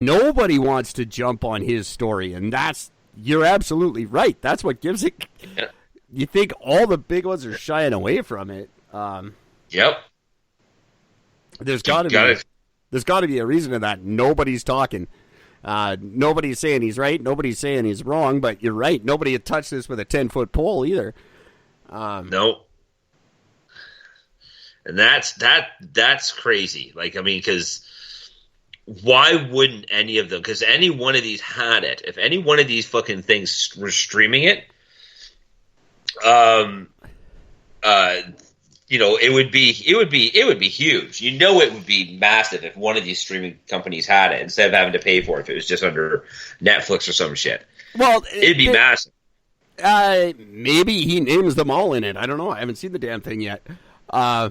Nobody wants to jump on his story, and you're absolutely right. That's what gives it. Yeah. You think all the big ones are shying away from it. Yep. There's got to be a reason to that. Nobody's talking. Nobody's saying he's right. Nobody's saying he's wrong. But you're right. Nobody had touched this with a 10-foot pole either. No. And that's crazy. Like, I mean, because why wouldn't any of them? Because any one of these had it. If any one of these fucking things were streaming it, it would be huge. You know, it would be massive if one of these streaming companies had it instead of having to pay for it. If it was just under Netflix or some shit, well, it'd be massive. Maybe he names them all in it. I don't know. I haven't seen the damn thing yet. I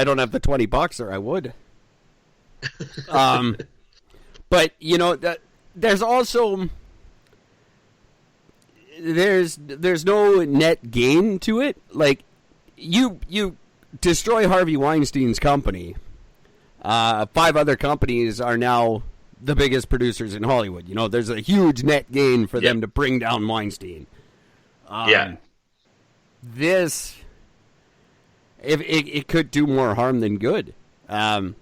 don't have the $20, or I would. But there's also there's no net gain to it. Like you destroy Harvey Weinstein's company. 5 other companies are now the biggest producers in Hollywood. There's a huge net gain for them to bring down Weinstein. This, if it could do more harm than good. I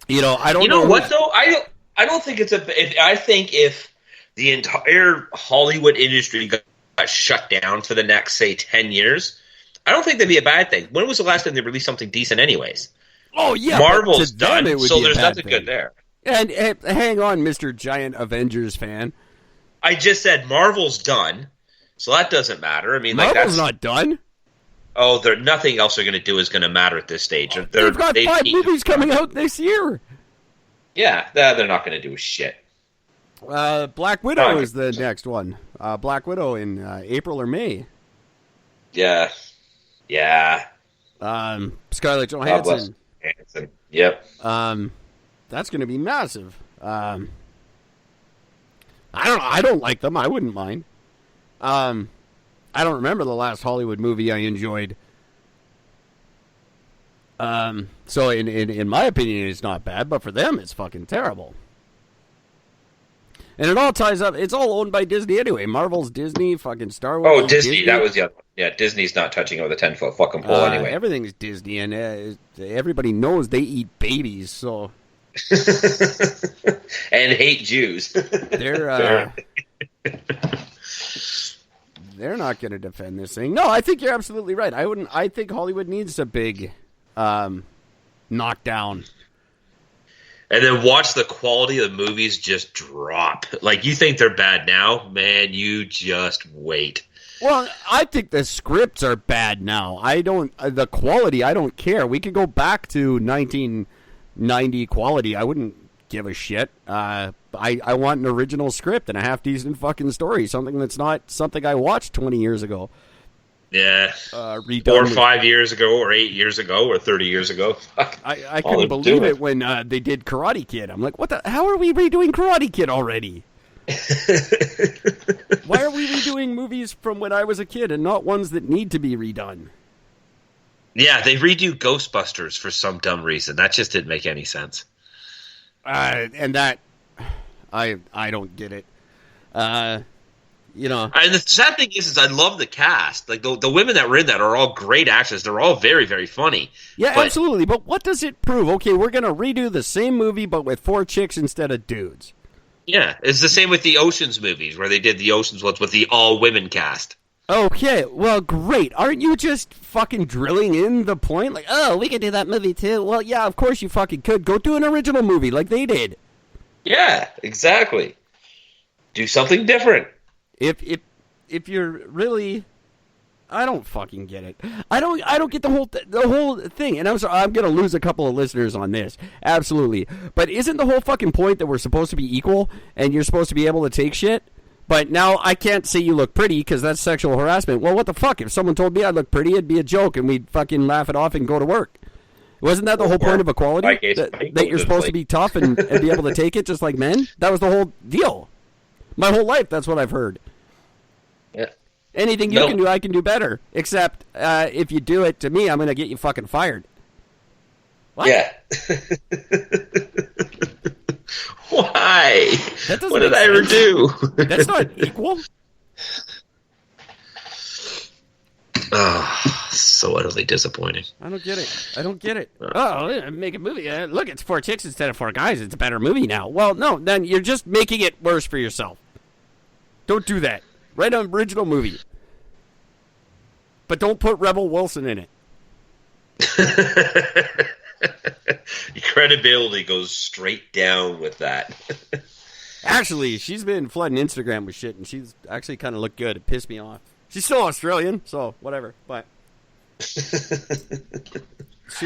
don't. You know what though? I don't think it's I think if the entire Hollywood industry got shut down for the next, say, 10 years, I don't think that'd be a bad thing. When was the last time they released something decent, anyways? Oh yeah, Marvel's done, so there's nothing good there. And hang on, Mr. Giant Avengers fan. I just said Marvel's done, so that doesn't matter. I mean, Marvel's not done. Oh, nothing else they're going to do is going to matter at this stage. They've got 5 movies coming out this year. Yeah, they're not going to do shit. Black Widow is the next one. Black Widow in April or May. Yeah. Scarlett Johansson. Yep. That's going to be massive. I don't like them. I wouldn't mind. I don't remember the last Hollywood movie I enjoyed. So in my opinion, it's not bad, but for them, it's fucking terrible. And it all ties up. It's all owned by Disney anyway. Marvel's Disney, fucking Star Wars. Oh, Disney. That was the other one. Yeah, Disney's not touching over the 10-foot fucking pole anyway. Everything's Disney, and everybody knows they eat babies, so. And hate Jews. They're not going to defend this thing. No, I think you're absolutely right. I think Hollywood needs a big knockdown. And then watch the quality of the movies just drop. Like, you think they're bad now? Man, you just wait. Well, I think the scripts are bad now. The quality, I don't care. We could go back to 1990 quality. I wouldn't give a shit. I want an original script and a half-decent fucking story. Something that's not something I watched 20 years ago. Yeah. Or 5 years ago, or 8 years ago, or 30 years ago. I couldn't believe it when they did Karate Kid. I'm like, how are we redoing Karate Kid already? Why are we redoing movies from when I was a kid and not ones that need to be redone? Yeah, they redo Ghostbusters for some dumb reason. That just didn't make any sense. And that, I don't get it. And the sad thing is I love the cast. Like the women that were in that are all great actors. They're all very, very funny. Yeah, absolutely. But what does it prove? Okay, we're going to redo the same movie, but with 4 chicks instead of dudes. Yeah, it's the same with the Oceans movies, where they did the Oceans ones with the all-women cast. Okay, well, great. Aren't you just fucking drilling in the point? Like, oh, we could do that movie too. Well, yeah, of course you fucking could. Go do an original movie like they did. Yeah, exactly. Do something different. If you're really, I don't fucking get it. I don't get the whole thing. And I'm sorry, I'm gonna lose a couple of listeners on this. Absolutely. But isn't the whole fucking point that we're supposed to be equal and you're supposed to be able to take shit? But now I can't say you look pretty because that's sexual harassment. Well, what the fuck? If someone told me I look pretty, it'd be a joke and we'd fucking laugh it off and go to work. Wasn't that the whole point of equality? That you're supposed to be tough and be able to take it just like men? That was the whole deal. My whole life, that's what I've heard. Yeah. Anything you can do, I can do better. Except if you do it to me, I'm going to get you fucking fired. What? Yeah. That doesn't What did make I ever sense. do? That's not equal. Oh, so utterly disappointing. I don't get it. Oh, make a movie. Look, it's 4 chicks instead of 4 guys. It's a better movie now. Well, no, then you're just making it worse for yourself. Don't do that. Write an original movie. But don't put Rebel Wilson in it. Your credibility goes straight down with that. Actually, she's been flooding Instagram with shit, and she's actually kind of looked good. It pissed me off. She's still Australian, so whatever. But she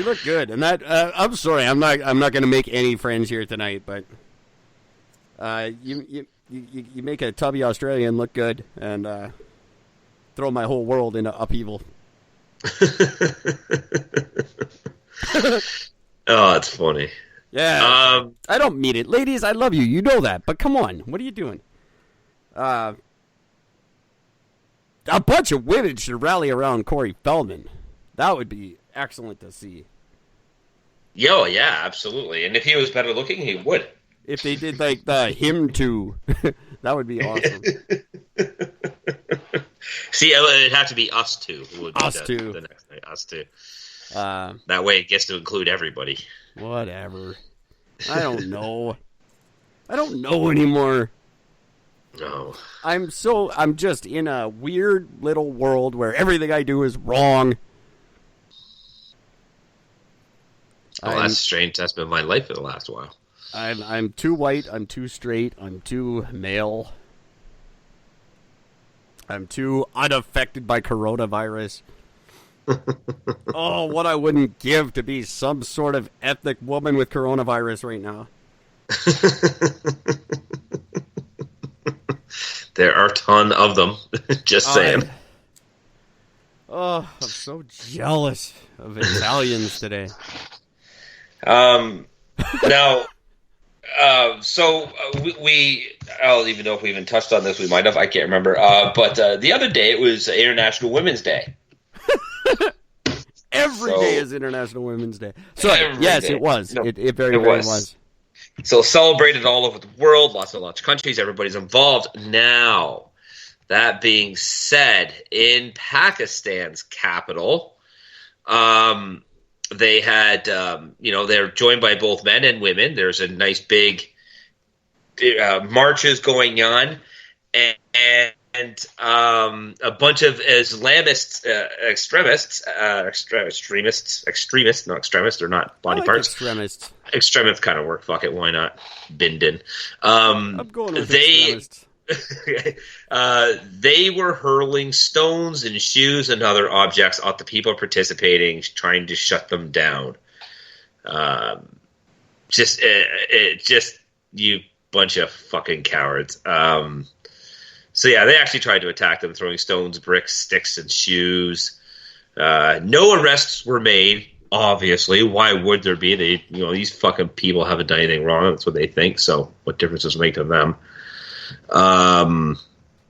looked good, and that. I'm sorry, I'm not going to make any friends here tonight, but you make a tubby Australian look good, and throw my whole world into upheaval. Oh, it's funny. Yeah, I don't mean it, ladies. I love you. You know that, but come on, what are you doing? A bunch of women should rally around Corey Feldman. That would be excellent to see. Yo, yeah, absolutely. And if he was better looking, he would. If they did like the him too, that would be awesome. See, it'd have to be us two. Who would be Us two. The next night. Us two. That way it gets to include everybody. Whatever. I don't know. I don't know anymore. No. I'm just in a weird little world where everything I do is wrong. Oh, that's strange. That's been my life for the last while. I'm too white. I'm too straight. I'm too male. I'm too unaffected by coronavirus. Oh, what I wouldn't give to be some sort of ethnic woman with coronavirus right now. There are a ton of them. Just saying. I'm so jealous of Italians today. Now, so I don't even know if we even touched on this. We might have. I can't remember. But the other day, it was International Women's Day. Every day is International Women's Day. Sorry, yes, day. It was. No, it very was. So celebrated all over the world, lots of countries, everybody's involved. Now, that being said, in Pakistan's capital, they had, they're joined by both men and women. There's a nice big marches going on, and a bunch of Islamist extremists, they're not body parts. Extremists kind of work. Fuck it, why not? Bindin. I'm going with extremists. They were hurling stones and shoes and other objects at the people participating, trying to shut them down. Just you bunch of fucking cowards. So yeah, they actually tried to attack them, throwing stones, bricks, sticks, and shoes. No arrests were made. Obviously, why would there be? These fucking people haven't done anything wrong. That's what they think. So, what difference does it make to them?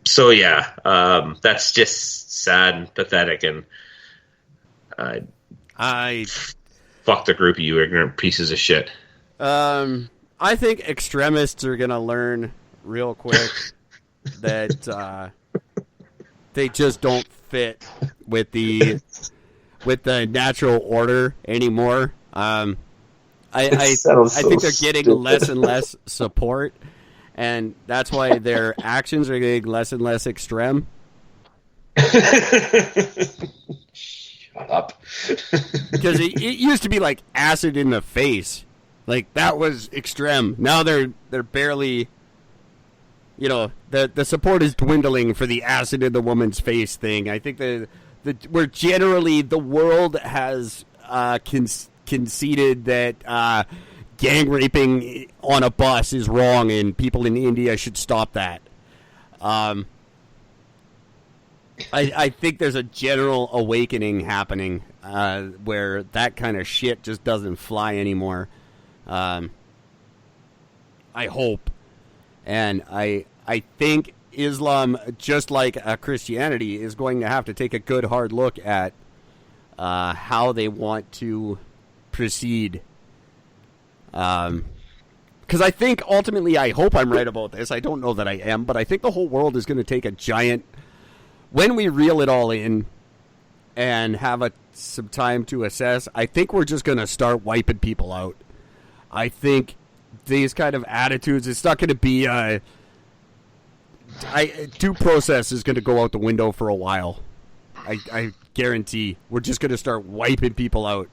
So yeah, that's just sad and pathetic. And I fuck the group of you ignorant pieces of shit. I think extremists are gonna learn real quick that they just don't fit with the natural order anymore. I think they're getting less and less support, and that's why their actions are getting less and less extreme. Shut up. Because it used to be like acid in the face, like that was extreme. Now they're barely. The support is dwindling for the acid in the woman's face thing. I think we're generally, the world has conceded that gang raping on a bus is wrong and people in India should stop that. I think there's a general awakening happening where that kind of shit just doesn't fly anymore. I hope. And I think Islam, just like Christianity, is going to have to take a good hard look at how they want to proceed. Because I think ultimately, I hope I'm right about this. I don't know that I am, but I think the whole world is going to take a giant. When we reel it all in and have some time to assess, I think we're just going to start wiping people out. I think these kind of attitudes, it's not going to be. Due process is going to go out the window for a while. I guarantee we're just going to start wiping people out.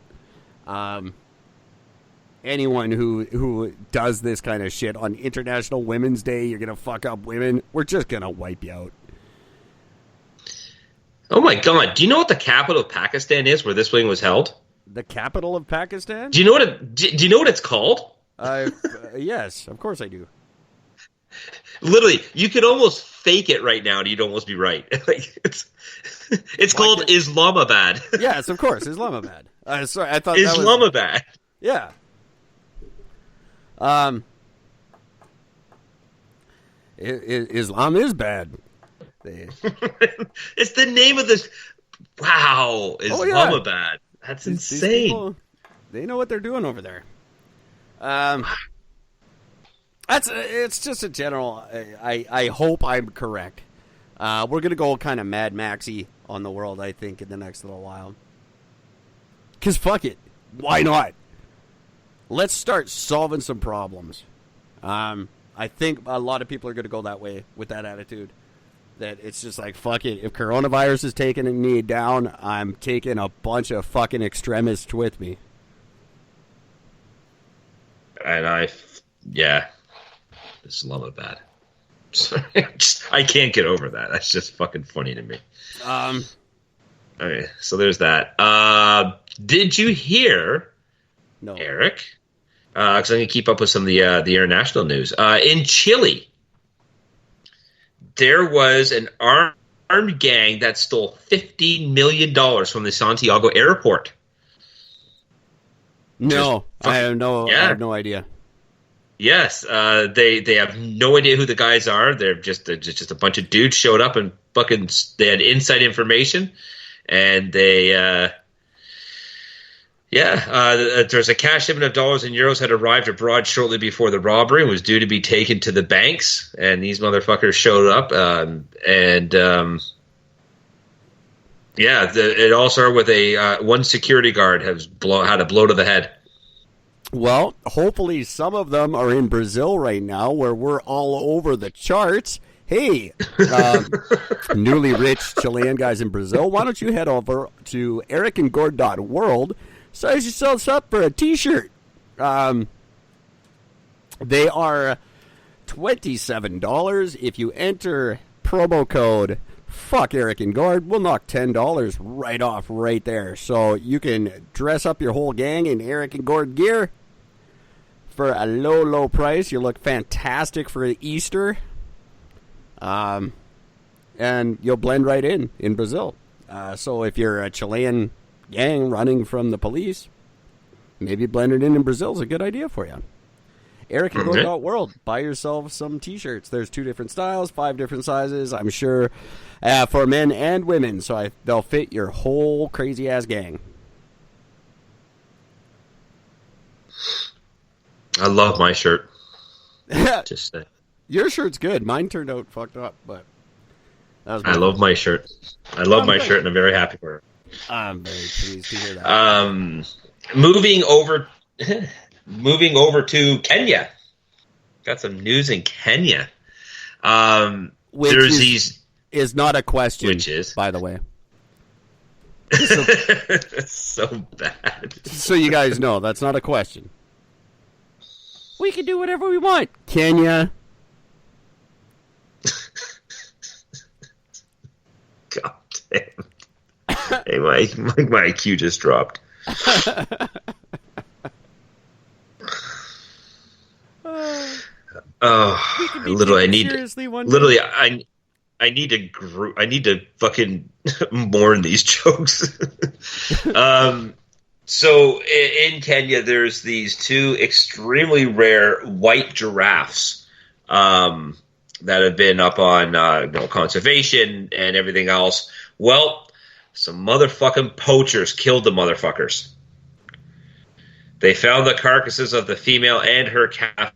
Anyone who does this kind of shit on International Women's Day, you're going to fuck up women, we're just going to wipe you out. Oh my God. Do you know what the capital of Pakistan is where this wedding was held? The capital of Pakistan? Do you know what it's called? Yes, of course I do. Literally, you could almost fake it right now and you'd almost be right. Like it's called Islamabad. Yes, of course, Islamabad. Sorry, I thought Islamabad. Yeah. Islam is bad. It's the name of this. Wow, Islamabad. Oh, yeah. That's insane. These people, they know what they're doing over there. It's just a general. I hope I'm correct. We're gonna go kind of Mad Maxy on the world, I think, in the next little while. Cause fuck it, why not? Let's start solving some problems. I think a lot of people are gonna go that way with that attitude. That it's just like, fuck it. If coronavirus is taking me down, I'm taking a bunch of fucking extremists with me. And Islamabad. Sorry, I can't get over that. That's just fucking funny to me. Okay, so there's that. Did you hear, no, Eric? Because I'm going to keep up with some of the international news. In Chile, there was an armed gang that stole $50 million from the Santiago airport. No, I have no idea. Yes, they have no idea who the guys are. They're just a bunch of dudes showed up and they had inside information, and there's a cash shipment of dollars and euros had arrived abroad shortly before the robbery and was due to be taken to the banks, and these motherfuckers showed up, it all started with one security guard had a blow to the head. Well, hopefully some of them are in Brazil right now where we're all over the charts. Hey, newly rich Chilean guys in Brazil, why don't you head over to ericandgord.world, size yourselves up for a t-shirt. They are $27. If you enter promo code Fuck Eric and Gord, we'll knock $10 right off right there. So you can dress up your whole gang in Eric and Gord gear for a low, low price. You look fantastic for Easter. And you'll blend right in Brazil. So if you're a Chilean gang running from the police, maybe blending in Brazil is a good idea for you. Eric and Gord.world. Buy yourself some t-shirts. There's 2 different styles, 5 different sizes, I'm sure, for men and women. So they'll fit your whole crazy-ass gang. I love my shirt. Just your shirt's good. Mine turned out fucked up, but that was. I love my shirt. I love my shirt, and I'm very happy for it. I'm very pleased to hear that. Moving over to Kenya. Got some news in Kenya. Which is not a question. Which is, by the way. So bad. So you guys know that's not a question. We can do whatever we want. Kenya. God damn. Hey, my IQ just dropped. I need to fucking mourn these jokes. So in Kenya, there's these 2 extremely rare white giraffes that have been up on conservation and everything else. Well, some motherfucking poachers killed the motherfuckers. They found the carcasses of the female and her calf